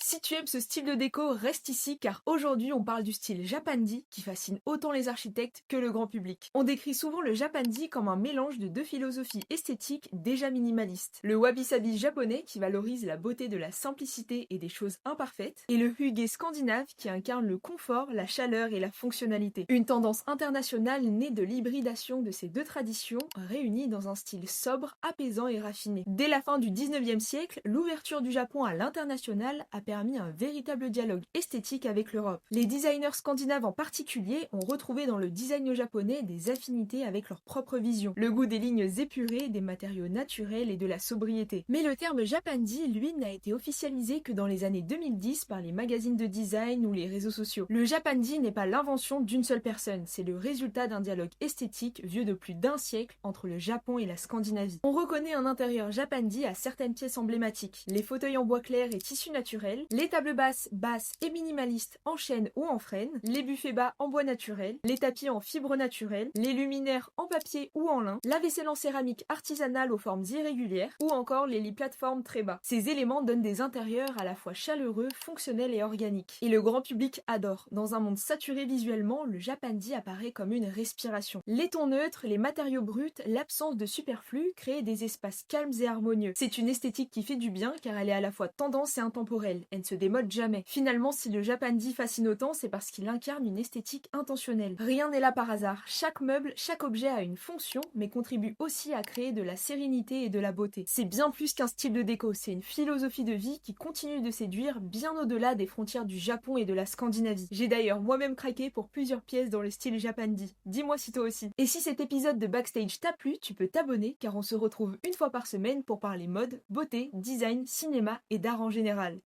Si tu aimes ce style de déco, reste ici car aujourd'hui on parle du style Japandi qui fascine autant les architectes que le grand public. On décrit souvent le Japandi comme un mélange de deux philosophies esthétiques déjà minimalistes. Le wabi-sabi japonais qui valorise la beauté de la simplicité et des choses imparfaites, et le hygge scandinave qui incarne le confort, la chaleur et la fonctionnalité. Une tendance internationale née de l'hybridation de ces deux traditions réunies dans un style sobre, apaisant et raffiné. Dès la fin du 19e siècle, l'ouverture du Japon à l'international a permis un véritable dialogue esthétique avec l'Europe. Les designers scandinaves en particulier ont retrouvé dans le design japonais des affinités avec leur propre vision, le goût des lignes épurées, des matériaux naturels et de la sobriété. Mais le terme Japandi, lui, n'a été officialisé que dans les années 2010 par les magazines de design ou les réseaux sociaux. Le Japandi n'est pas l'invention d'une seule personne, c'est le résultat d'un dialogue esthétique vieux de plus d'un siècle entre le Japon et la Scandinavie. On reconnaît un intérieur Japandi à certaines pièces emblématiques, les fauteuils en bois clair et tissu naturel, les tables basses et minimalistes en chêne ou en frêne, les buffets bas en bois naturel, les tapis en fibre naturelle, les luminaires en papier ou en lin, la vaisselle en céramique artisanale aux formes irrégulières ou encore les lits plateformes très bas. Ces éléments donnent des intérieurs à la fois chaleureux, fonctionnels et organiques. Et le grand public adore. Dans un monde saturé visuellement, le Japandi apparaît comme une respiration. Les tons neutres, les matériaux bruts, l'absence de superflu créent des espaces calmes et harmonieux. C'est une esthétique qui fait du bien car elle est à la fois tendance et intemporelle. Elle ne se démode jamais. Finalement, si le Japandi fascine autant, c'est parce qu'il incarne une esthétique intentionnelle. Rien n'est là par hasard. Chaque meuble, chaque objet a une fonction, mais contribue aussi à créer de la sérénité et de la beauté. C'est bien plus qu'un style de déco, c'est une philosophie de vie qui continue de séduire bien au-delà des frontières du Japon et de la Scandinavie. J'ai d'ailleurs moi-même craqué pour plusieurs pièces dans le style Japandi. Dis-moi si toi aussi. Et si cet épisode de Backstage t'a plu, tu peux t'abonner car on se retrouve une fois par semaine pour parler mode, beauté, design, cinéma et d'art en général.